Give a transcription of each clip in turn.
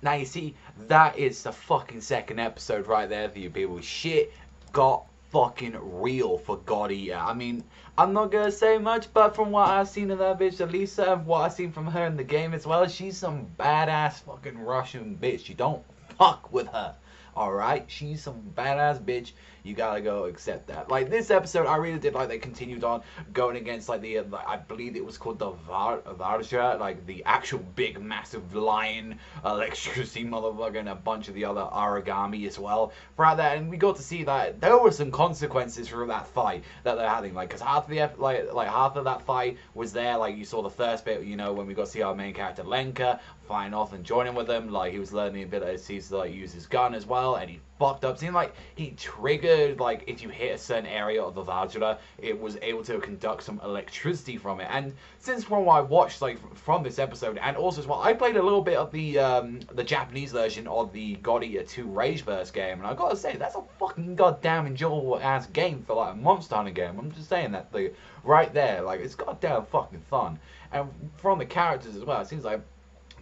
Now you see, that is the fucking second episode right there for you people. Shit got fucking real for God Eater. I mean, I'm not gonna say much, but from what I've seen of that bitch Alisa, and what I've seen from her in the game as well, she's some badass fucking Russian bitch. You don't fuck with her. Alright, she's some badass bitch. You gotta go accept that. Like, this episode, I really did like they continued on going against, like, I believe it was called the Varja, like, the actual big, massive lion, electricity motherfucker, and a bunch of the other origami as well throughout that. And we got to see that there were some consequences from that fight that they're having. Like, because half of the, half of that fight was there. Like, you saw the first bit, you know, when we got to see our main character, Lenka, flying off and joining with them. Like, he was learning the abilities to, like, use his gun as well, and he fucked up. Seemed like he triggered, like, if you hit a certain area of the Varja, it was able to conduct some electricity from it. And since from what I watched, like, from this episode, and also as well, I played a little bit of the Japanese version of the God Eater 2 Rageverse game, and I gotta say, that's a fucking goddamn enjoyable ass game for, like, a Monster Hunter game. I'm just saying that, like, right there, like, it's goddamn fucking fun. And from the characters as well, it seems like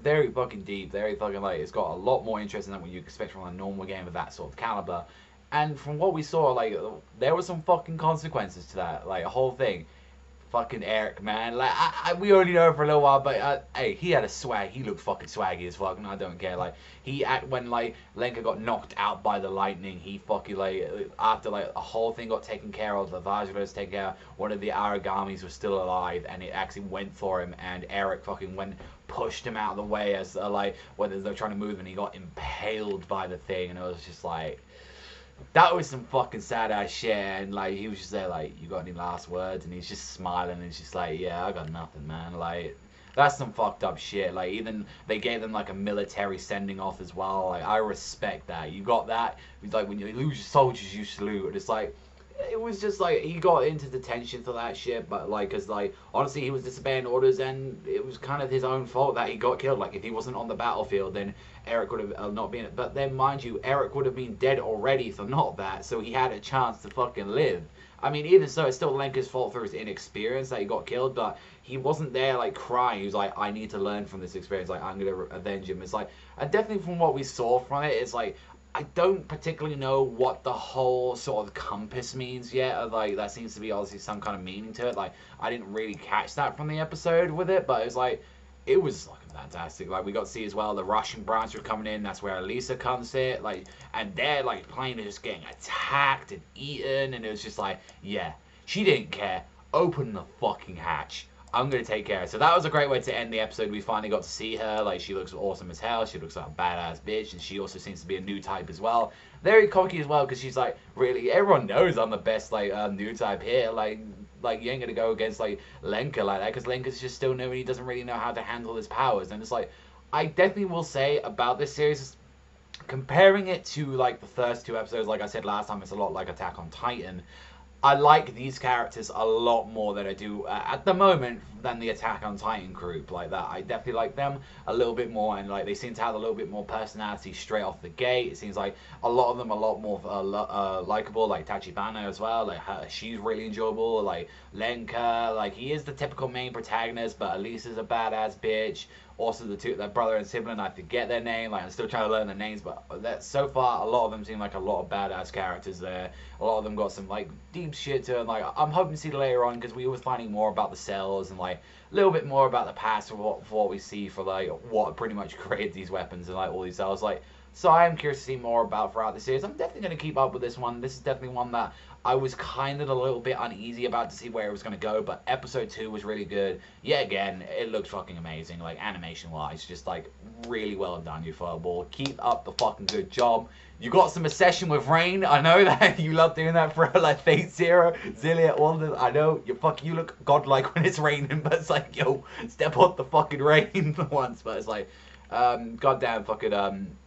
very fucking deep, very fucking, like, it's got a lot more interest than what you expect from a normal game of that sort of caliber. And from what we saw, like, there were some fucking consequences to that, like, a whole thing. Fucking Eric, man, like, we already know him for a little while, but, hey, he had a swag, he looked fucking swaggy as fuck, and I don't care, like, when, like, Lenka got knocked out by the lightning, he fucking, like, after, like, a whole thing got taken care of, the Varja was taken care of, one of the origamis was still alive, and it actually went for him, and Eric fucking pushed him out of the way as, like, when they're trying to move, and he got impaled by the thing, and it was just, like, that was some fucking sad ass shit. And like, he was just there like, you got any last words? And he's just smiling, and he's just like, yeah, I got nothing, man. Like, that's some fucked up shit. Like, even they gave them like a military sending off as well. Like, I respect that. You got that. It's like, when you lose your soldiers, you salute. And it's like, it was just like, he got into detention for that shit, but like, cause like, honestly, he was disobeying orders, and it was kind of his own fault that he got killed. Like, if he wasn't on the battlefield, then Eric would have not been. But then, mind you, Eric would have been dead already for not that, so he had a chance to fucking live. I mean, even so, it's still Lenka's fault for his inexperience that he got killed, but he wasn't there, like, crying. He was like, I need to learn from this experience, like, I'm gonna avenge him. It's like, and definitely from what we saw from it, it's like, I don't particularly know what the whole sort of compass means yet. Like, that seems to be obviously some kind of meaning to it. Like, I didn't really catch that from the episode with it, but it was like, it was like fantastic. Like, we got to see as well the Russian branch was coming in. That's where Alisa comes in. Like, and they're like playing just getting attacked and eaten, and it was just like, yeah, she didn't care. Open the fucking hatch. I'm going to take care of it. So that was a great way to end the episode. We finally got to see her. Like, she looks awesome as hell. She looks like a badass bitch. And she also seems to be a new type as well. Very cocky as well, because she's like, really, everyone knows I'm the best, like, new type here. Like you ain't going to go against, like, Lenka like that, because Lenka's just still new and he doesn't really know how to handle his powers. And it's like, I definitely will say about this series, comparing it to, like, the first two episodes, like I said last time, it's a lot like Attack on Titan. I like these characters a lot more than I do at the moment than the Attack on Titan group like that. I definitely like them a little bit more, and like they seem to have a little bit more personality straight off the gate. It seems like a lot of them are a lot more likable, like Tachibana as well. Like she's really enjoyable. Like Lenka, like he is the typical main protagonist, but Alisa's a badass bitch. Also, their brother and sibling, I forget their name. Like, I'm still trying to learn their names, but so far, a lot of them seem like a lot of badass characters there. A lot of them got some, like, deep shit to them. Like, I'm hoping to see later on, because we were finding more about the cells and, like, a little bit more about the past for what we see for, like, what pretty much created these weapons and, like, all these cells. Like, so I am curious to see more about throughout the series. I'm definitely going to keep up with this one. This is definitely one that I was kind of a little bit uneasy about to see where it was going to go, but episode 2 was really good. Yeah, again, it looked fucking amazing, like, animation-wise, just, like, really well done, you fuckball. Keep up the fucking good job. You got some obsession with rain. I know that you love doing that for, like, Fate Zero, Zillia, all this. I know, you look godlike when it's raining, but it's like, yo, step on the fucking rain for once. But it's like, goddamn fucking,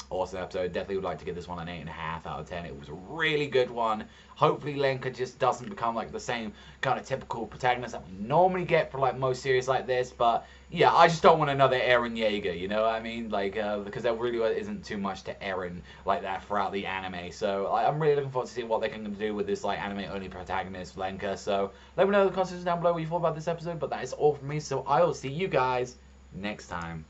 awesome episode. Definitely would like to give this one an 8.5 out of 10. It was a really good one. Hopefully Lenka just doesn't become like the same kind of typical protagonist that we normally get for like most series like this. But yeah, I just don't want another Eren Yeager, you know what I mean? Like, because there really isn't too much to Eren like that throughout the anime. So I'm really looking forward to seeing what they can do with this like anime only protagonist Lenka. So let me know in the comments down below what you thought about this episode. But that is all from me. So I will see you guys next time.